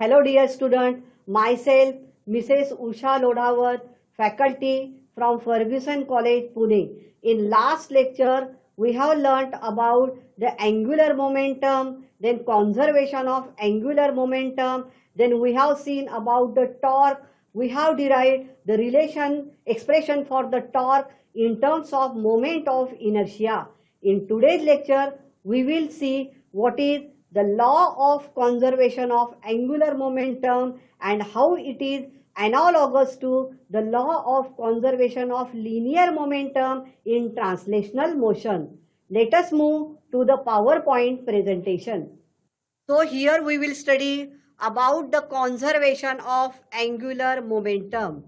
Hello dear student, myself Mrs. Usha Lodhawat, faculty from Ferguson College, Pune. In last lecture, we have learnt about the angular momentum, then conservation of angular momentum, then we have seen about the torque, we have derived the relation expression for the torque in terms of moment of inertia. In today's lecture, we will see what is the law of conservation of angular momentum and how it is analogous to the law of conservation of linear momentum in translational motion. Let us move to the PowerPoint presentation. So here we will study about the conservation of angular momentum.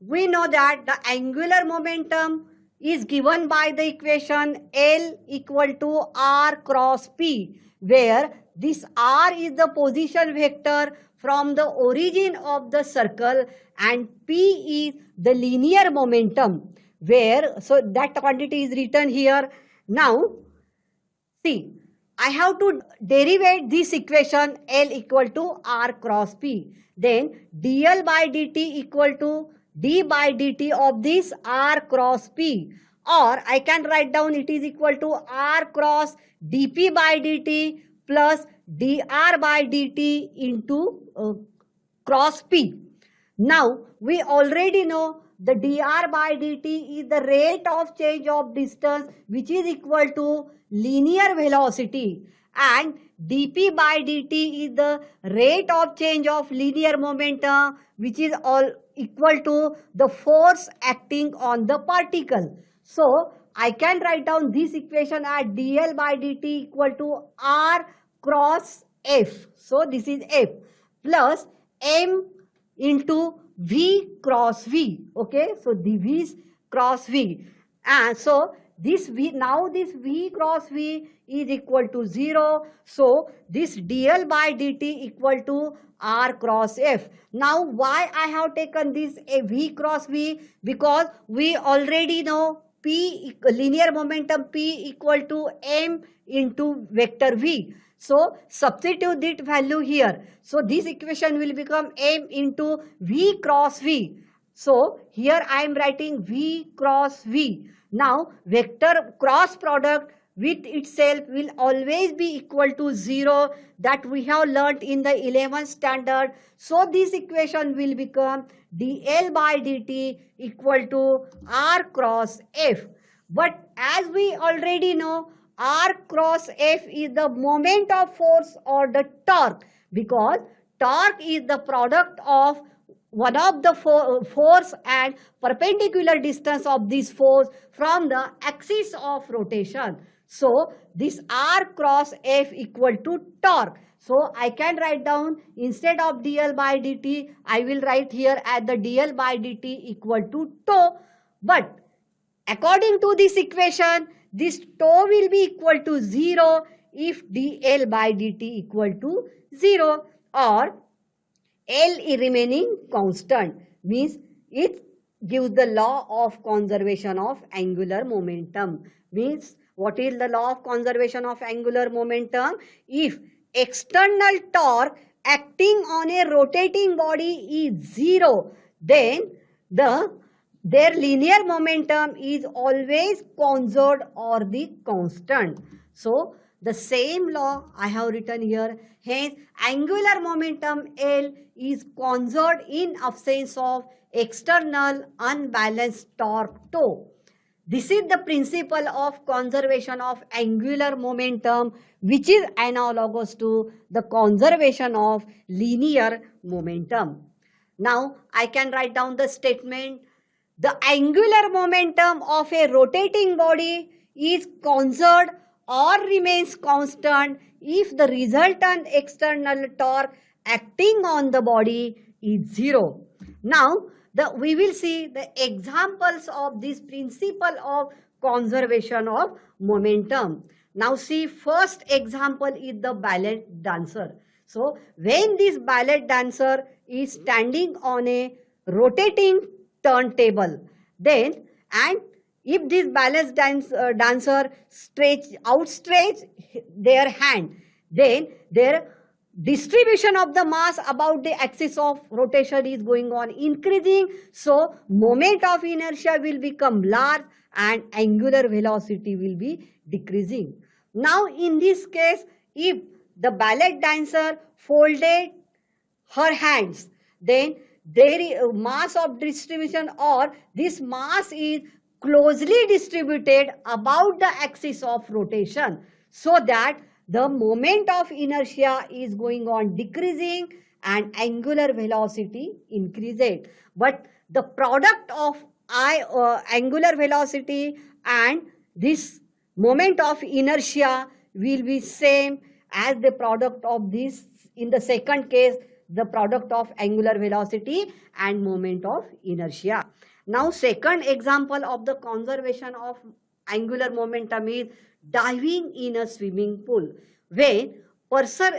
We know that the angular momentum is given by the equation L equal to R cross P, where this R is the position vector from the origin of the circle and P is the linear momentum, where so that quantity is written here. Now see, I have to derivate this equation L equal to R cross P. Then dl by dt equal to d by dt of this R cross P. Or I can write down it is equal to R cross dp by dt plus dr by dt into cross P. Now we already know the dr by dt is the rate of change of distance which is equal to linear velocity, and dp by dt is the rate of change of linear momentum which is all equal to the force acting on the particle. So I can write down this equation as dl by dt equal to r cross f. So this is f plus m into v cross v. Okay, so the v cross v, and so this v, now this v cross v is equal to 0. So this dl by dt equal to r cross f. Now why I have taken this a v cross v? Because we already know p linear momentum p equal to m into vector v. So substitute that value here. So this equation will become m into v cross v. So here I am writing v cross v. Now vector cross product with itself will always be equal to 0, that we have learnt in the 11th standard. So this equation will become dl by dt equal to r cross f. But as we already know, r cross f is the moment of force or the torque, because torque is the product of one of the force and perpendicular distance of this force from the axis of rotation. So this r cross f equal to torque. So I can write down, instead of dl by dt, I will write here as the dl by dt equal to tau. But according to this equation, this tau will be equal to 0 if dl by dt equal to 0, or L is remaining constant, means it gives the law of conservation of angular momentum. Means what is the law of conservation of angular momentum? If external torque acting on a rotating body is 0, then their linear momentum is always conserved or the constant. So the same law I have written here. Hence angular momentum L is conserved in absence of external unbalanced torque tau. This is the principle of conservation of angular momentum, which is analogous to the conservation of linear momentum. Now I can write down the statement. The angular momentum of a rotating body is conserved or remains constant if the resultant external torque acting on the body is 0. Now we will see the examples of this principle of conservation of momentum. Now see, first example is the ballet dancer. So when this ballet dancer is standing on a rotating turntable, then and if this ballet dancer outstretch their hand, then their distribution of the mass about the axis of rotation is going on increasing, so moment of inertia will become large and angular velocity will be decreasing. Now in this case, if the ballet dancer folded her hands, then there is a mass of distribution, or this mass is closely distributed about the axis of rotation, so that the moment of inertia is going on decreasing and angular velocity increases. But the product of angular velocity and this moment of inertia will be same as the product of this. In the second case, the product of angular velocity and moment of inertia. Now second example of the conservation of angular momentum is diving in a swimming pool. When person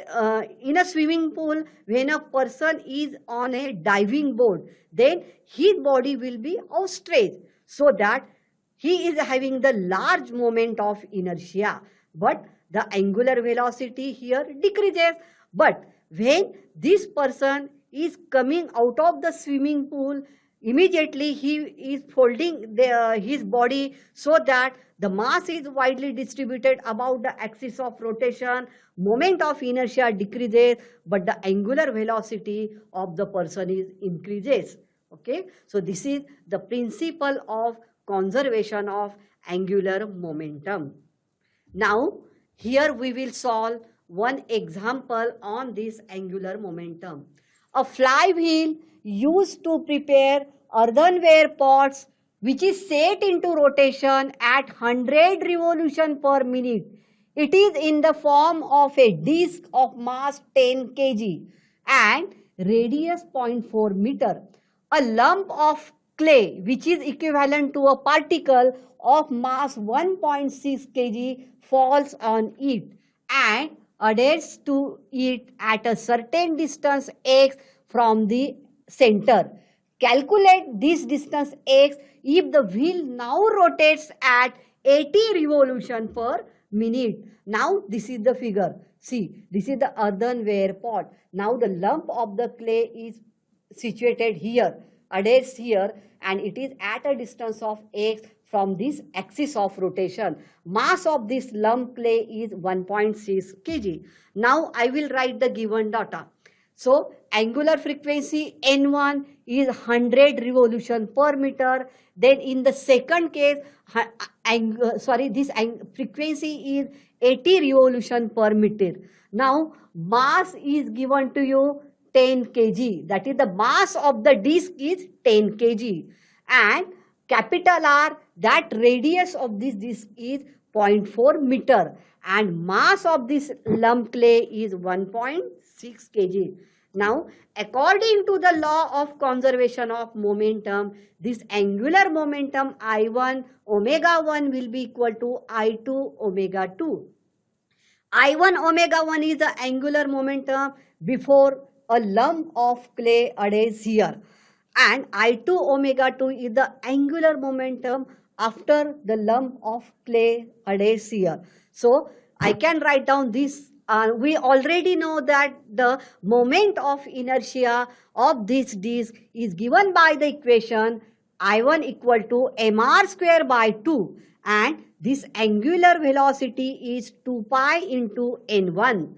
in a swimming pool, when a person is on a diving board, then his body will be outstretched, so that he is having the large moment of inertia, but the angular velocity here decreases. But when this person is coming out of the swimming pool, immediately he is folding his body, so that the mass is widely distributed about the axis of rotation, moment of inertia decreases, but the angular velocity of the person is increases. Okay, so this is the principle of conservation of angular momentum. Now here we will solve one example on this angular momentum. A flywheel used to prepare earthenware pots, which is set into rotation at 100 revolution per minute. It is in the form of a disc of mass 10 kg and radius 0.4 meter. A lump of clay, which is equivalent to a particle of mass 1.6 kg, falls on it and adheres to it at a certain distance x from the center. Calculate this distance x if the wheel now rotates at 80 revolution per minute. Now this is the figure. See, this is the earthenware pot. Now the lump of the clay is situated here, adheres here, and it is at a distance of x from this axis of rotation. Mass of this lump clay is 1.6 kg. Now I will write the given data. So angular frequency N1 is 100 revolution per meter. Then in the second case, this frequency is 80 revolution per meter. Now mass is given to you 10 kg. That is, the mass of the disc is 10 kg. And capital R, that radius of this disc is 0.4 meter. And mass of this lump clay is 1.6 kg. Now, according to the law of conservation of momentum, this angular momentum I1 omega 1 will be equal to I2 omega 2. I1 omega 1 is the angular momentum before a lump of clay adheres here, and I2 omega 2 is the angular momentum after the lump of clay adheres here. So I can write down this. We already know that the moment of inertia of this disc is given by the equation I1 equal to mr square by 2, and this angular velocity is 2 pi into n1,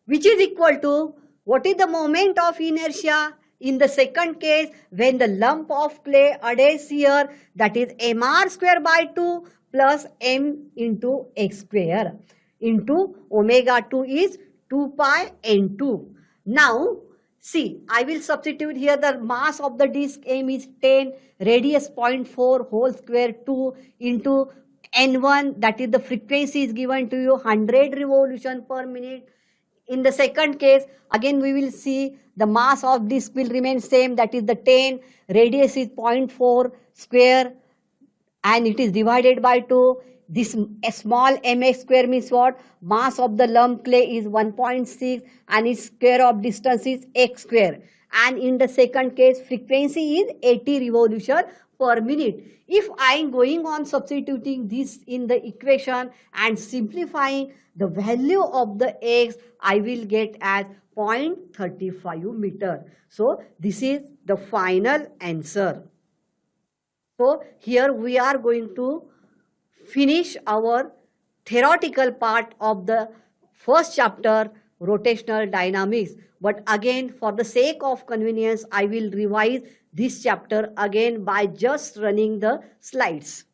which is equal to, what is the moment of inertia in the second case when the lump of clay adheres here, that is mr square by 2 plus m into x square into omega 2 is 2 pi n2. Now see, I will substitute here the mass of the disc M is 10, radius 0.4 whole square 2 into n1, that is the frequency is given to you 100 revolution per minute. In the second case, again we will see the mass of disc will remain same, that is the 10, radius is 0.4 square and it is divided by 2. This small mx square means what? Mass of the lump clay is 1.6 and its square of distance is x square. and in the second case frequency is 80 revolution per minute. If I am going on substituting this in the equation and simplifying the value of the x, I will get as 0.35 meter. So this is the final answer. So here we are going to finish our theoretical part of the first chapter, rotational dynamics. But again, for the sake of convenience, I will revise this chapter again by just running the slides.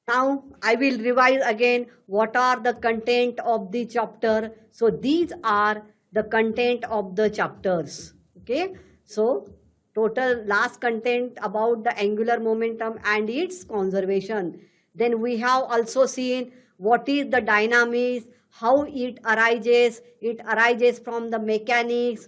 Now I will revise again what are the content of the chapter. So these are the content of the chapters. Okay. So total last content about the angular momentum and its conservation. Then we have also seen what is the dynamics, how it arises. It arises from the mechanics.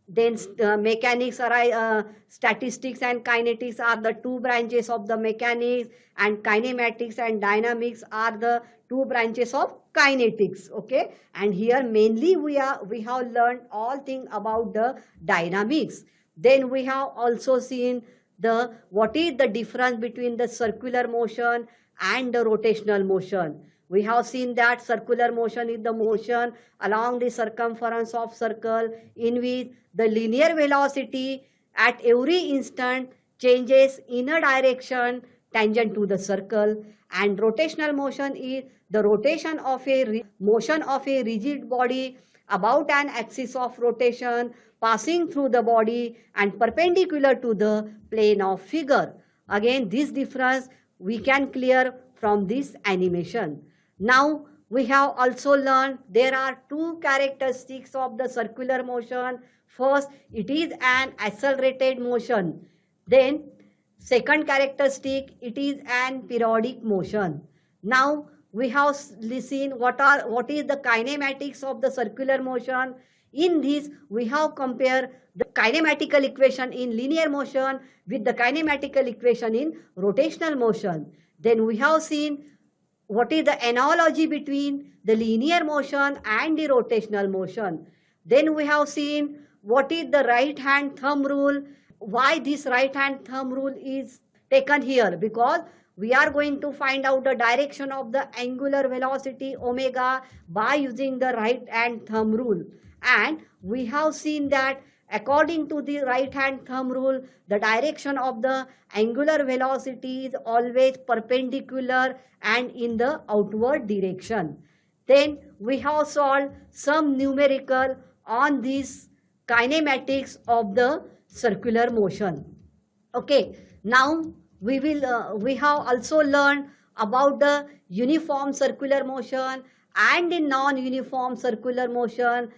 Then mechanics arise, statistics and kinetics are the two branches of the mechanics, and kinematics and dynamics are the two branches of kinetics. Okay, and here mainly we have learned all things about the dynamics. Then we have also seen the what is the difference between the circular motion and the rotational motion. We have seen that circular motion is the motion along the circumference of circle in which the linear velocity at every instant changes in a direction tangent to the circle, and rotational motion is the rotation of a motion of a rigid body about an axis of rotation passing through the body and perpendicular to the plane of figure. Again, this difference we can clear from this animation. Now we have also learned there are two characteristics of the circular motion. First, it is an accelerated motion. Then second characteristic, it is an periodic motion. Now we have seen what is the kinematics of the circular motion. In this we have compared the kinematical equation in linear motion with the kinematical equation in rotational motion. Then we have seen what is the analogy between the linear motion and the rotational motion. Then we have seen what is the right hand thumb rule. Why this right hand thumb rule is taken here? Because we are going to find out the direction of the angular velocity omega by using the right hand thumb rule. And we have seen that according to the right hand thumb rule, the direction of the angular velocity is always perpendicular and in the outward direction. Then we have solved some numerical on this kinematics of the circular motion. Okay, now we have also learned about the uniform circular motion and in non-uniform circular motion.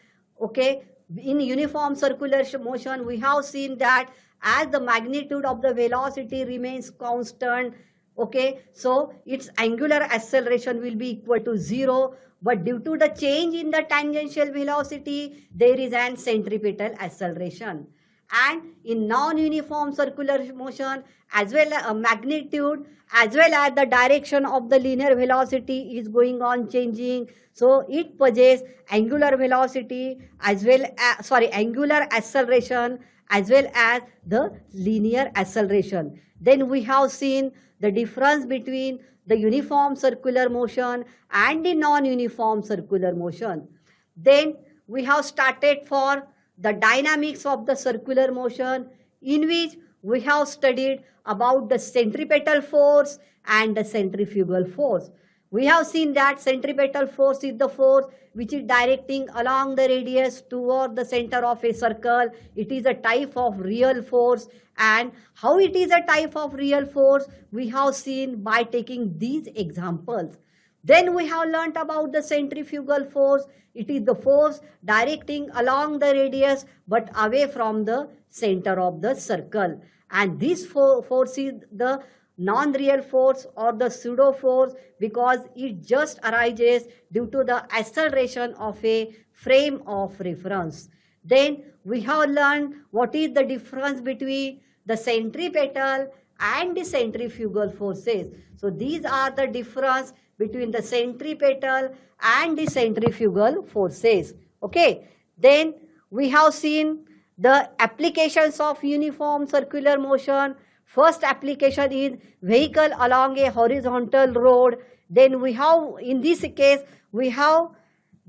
Okay, in uniform circular motion we have seen that as the magnitude of the velocity remains constant, okay, so its angular acceleration will be equal to 0, but due to the change in the tangential velocity there is an centripetal acceleration. And in non-uniform circular motion, as well as magnitude as well as the direction of the linear velocity is going on changing, so it possesses angular velocity as well as angular acceleration as well as the linear acceleration. Then we have seen the difference between the uniform circular motion and the non-uniform circular motion. Then we have started for the dynamics of the circular motion, in which we have studied about the centripetal force and the centrifugal force. We have seen that centripetal force is the force which is directing along the radius toward the center of a circle. It is a type of real force, and how it is a type of real force we have seen by taking these examples. Then we have learnt about the centrifugal force. It is the force directing along the radius but away from the center of the circle. And this force is the non-real force or the pseudo force because it just arises due to the acceleration of a frame of reference. Then we have learned what is the difference between the centripetal and the centrifugal forces. So these are the difference between the centripetal and the centrifugal forces. Okay. Then we have seen The applications of uniform circular motion. First application is vehicle along a horizontal road. Then we have, in this case, we have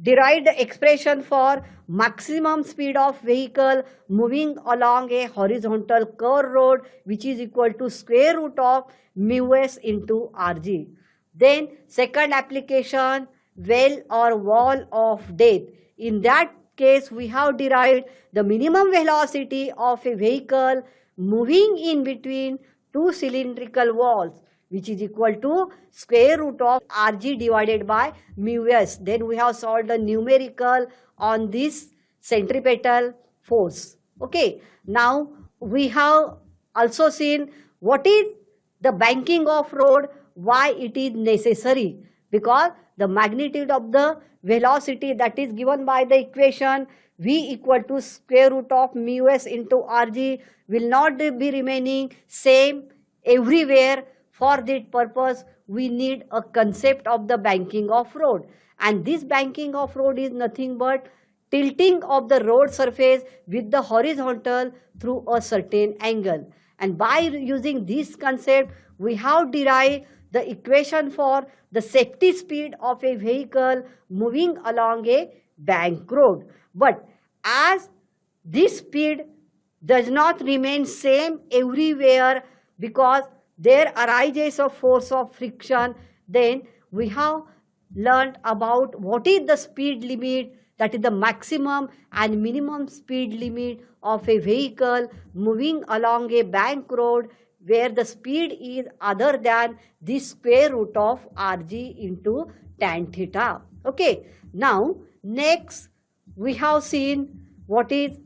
derived the expression for maximum speed of vehicle moving along a horizontal curved road, which is equal to square root of mu s into rg. Then second application, well or wall of death. In that case, we have derived the minimum velocity of a vehicle moving in between two cylindrical walls, which is equal to square root of rg divided by mu s. Then we have solved the numerical on this centripetal force. Okay, now we have also seen what is the banking of road, why it is necessary, because the magnitude of the velocity that is given by the equation v equal to square root of mu s into rg will not be remaining same everywhere. For that purpose, we need a concept of the banking of road, and this banking of road is nothing but tilting of the road surface with the horizontal through a certain angle. And by using this concept, we have derived the equation for the safety speed of a vehicle moving along a bank road. But as this speed does not remain same everywhere, because there arises a force of friction, then we have learned about what is the speed limit, that is the maximum and minimum speed limit of a vehicle moving along a bank road, where the speed is other than the square root of rg into tan theta. Okay, now next we have seen what is,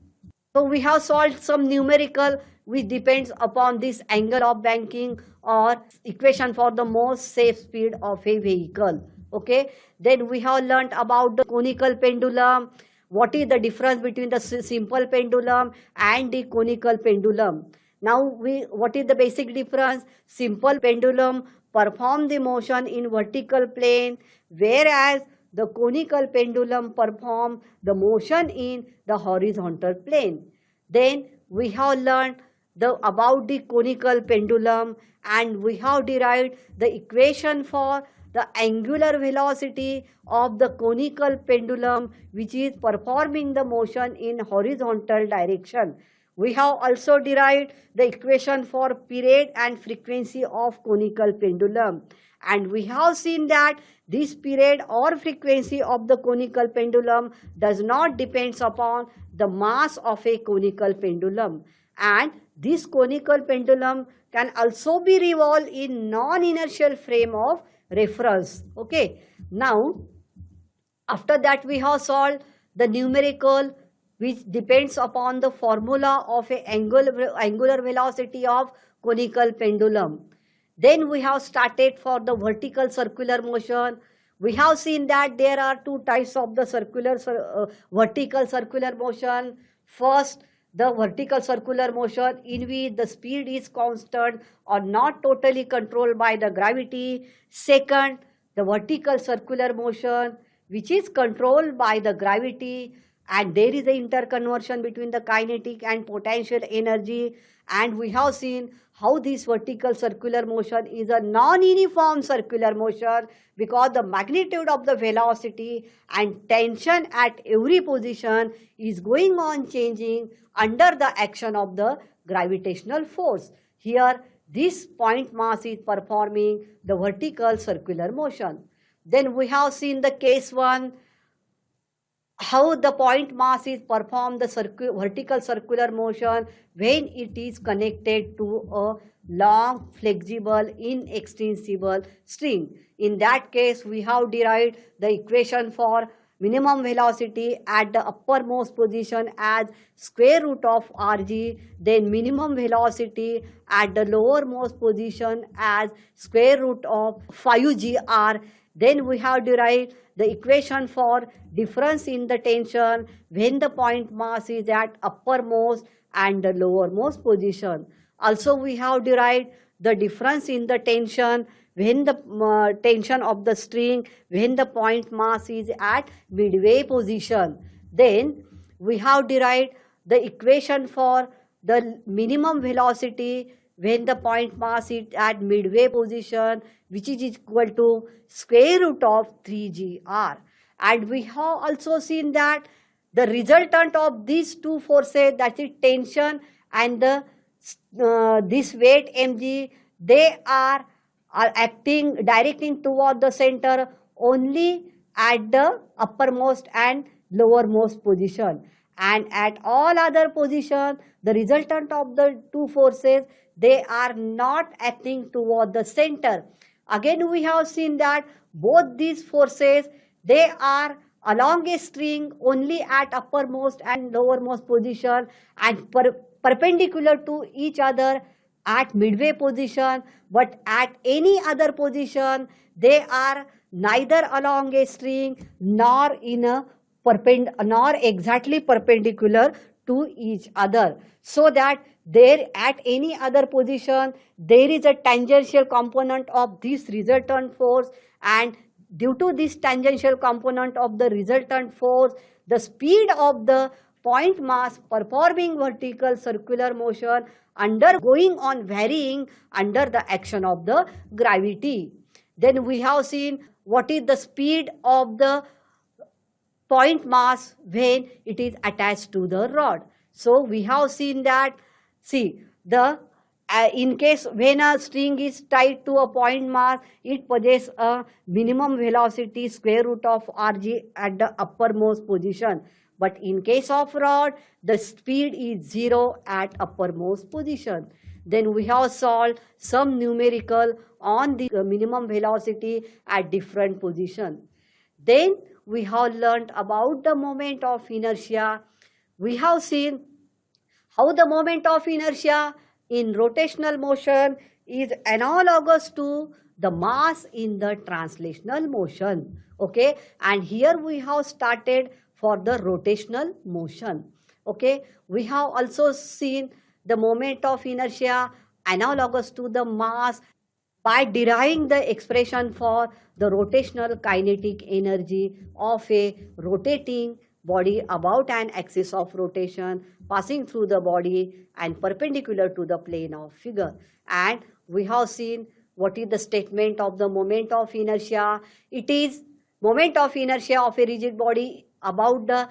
so we have solved some numerical which depends upon this angle of banking or equation for the most safe speed of a vehicle. Okay, then we have learnt about the conical pendulum, what is the difference between the simple pendulum and the conical pendulum. Now what is the basic difference? Simple pendulum perform the motion in vertical plane, whereas the conical pendulum perform the motion in the horizontal plane. Then we have learned about the conical pendulum, and we have derived the equation for the angular velocity of the conical pendulum, which is performing the motion in horizontal direction. We have also derived the equation for period and frequency of conical pendulum, and we have seen that this period or frequency of the conical pendulum does not depend upon the mass of a conical pendulum, and this conical pendulum can also be revolved in non-inertial frame of reference. Okay, now after that we have solved the numerical which depends upon the formula of a angular velocity of conical pendulum. Then we have started for the vertical circular motion. We have seen that there are two types of the vertical circular motion. First, the vertical circular motion in which the speed is constant or not totally controlled by the gravity. Second, the vertical circular motion which is controlled by the gravity, and there is an interconversion between the kinetic and potential energy. And we have seen how this vertical circular motion is a non-uniform circular motion, because the magnitude of the velocity and tension at every position is going on changing under the action of the gravitational force. Here this point mass is performing the vertical circular motion. Then we have seen the case 1, how the point mass is perform the vertical circular motion when it is connected to a long, flexible, inextensible string. In that case, we have derived the equation for minimum velocity at the uppermost position as square root of rg, then minimum velocity at the lowermost position as square root of 5gr. Then we have derived the equation for difference in the tension when the point mass is at uppermost and the lowermost position. Also we have derived the difference in the tension when the tension of the string when the point mass is at midway position. Then we have derived the equation for the minimum velocity when the point mass is at midway position, which is equal to square root of 3gr. And we have also seen that the resultant of these two forces, that is tension and the this weight mg, they are acting, directing toward the center only at the uppermost and lowermost position, and at all other position the resultant of the two forces, they are not acting toward the center. Again we have seen that both these forces, they are along a string only at uppermost and lowermost position, and perpendicular to each other at midway position, but at any other position they are neither along a string nor in a nor exactly perpendicular to each other, so that there at any other position there is a tangential component of this resultant force, and due to this tangential component of the resultant force, the speed of the point mass performing vertical circular motion undergoing on varying under the action of the gravity. Then we have seen what is the speed of the point mass when it is attached to the rod. So we have seen that, see, the in case when a string is tied to a point mass, it possesses a minimum velocity square root of rg at the uppermost position. But in case of rod, the speed is 0 at uppermost position. Then we have solved some numerical on the minimum velocity at different position. Then we have learned about the moment of inertia. We have seen how the moment of inertia in rotational motion is analogous to the mass in the translational motion. Okay, and here we have started for the rotational motion. Okay, we have also seen the moment of inertia analogous to the mass by deriving the expression for the rotational kinetic energy of a rotating body about an axis of rotation passing through the body and perpendicular to the plane of figure. And we have seen what is the statement of the moment of inertia. It is moment of inertia of a rigid body about the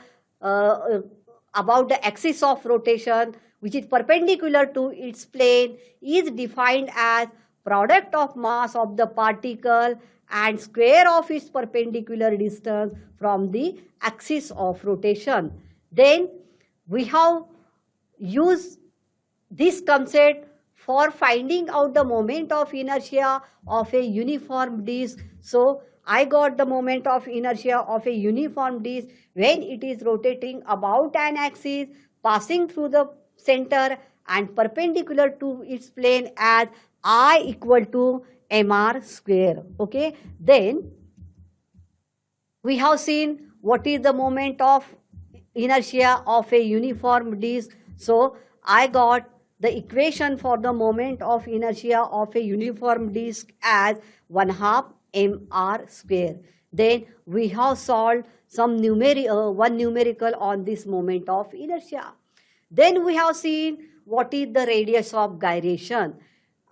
axis of rotation, which is perpendicular to its plane, is defined as product of mass of the particle and square of its perpendicular distance from the axis of rotation. Then we have used this concept for finding out the moment of inertia of a uniform disk. So I got the moment of inertia of a uniform disk when it is rotating about an axis passing through the center and perpendicular to its plane as I equal to mr square. Okay, then we have seen what is the moment of inertia of a uniform disk. So I got the equation for the moment of inertia of a uniform disk as 1/2 mr square. Then we have solved some one numerical on this moment of inertia. Then we have seen what is the radius of gyration.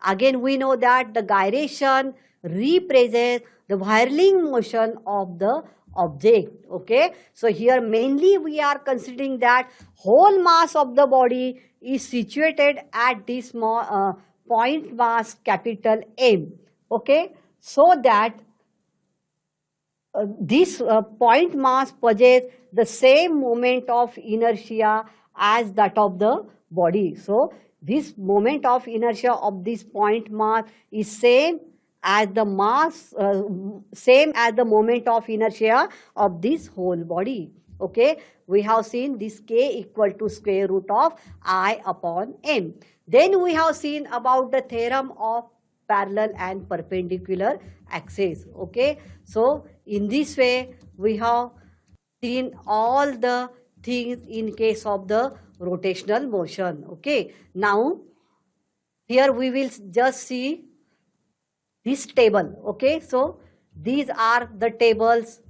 Again we know that the gyration represents the whirling motion of the object. Okay, so here mainly we are considering that whole mass of the body is situated at this point mass capital M. Okay, so that this point mass possesses the same moment of inertia as that of the body. So this moment of inertia of this point mass is same as the mass, same as the moment of inertia of this whole body. Okay, we have seen this k equal to square root of I upon m. Then we have seen about the theorem of parallel and perpendicular axis. Okay, so in this way we have seen all the things in case of the rotational motion. Okay, now here we will just see this table. Okay, so these are the tables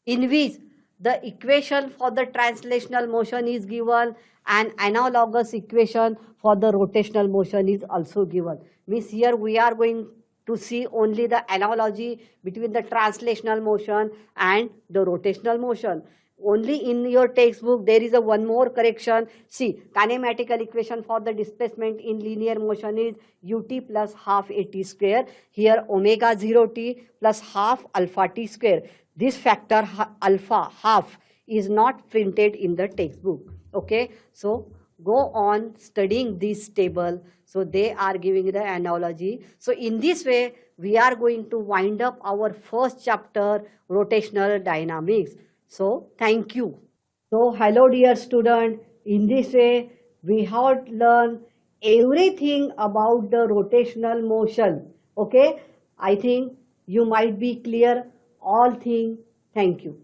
in which the equation for the translational motion is given An analogous equation for the rotational motion is also given. Means here we are going to see only the analogy between the translational motion and the rotational motion. Only in your textbook there is a one more correction. See, kinematical equation for the displacement in linear motion is ut plus half at square. Here omega 0 t plus half alpha t square. This factor alpha half is not printed in the textbook. Okay, so go on studying this table. So they are giving the analogy. So in this way we are going to wind up our first chapter, rotational dynamics. So thank you. So hello dear student, in this way we have learned everything about the rotational motion. Okay, I think you might be clear all things. Thank you.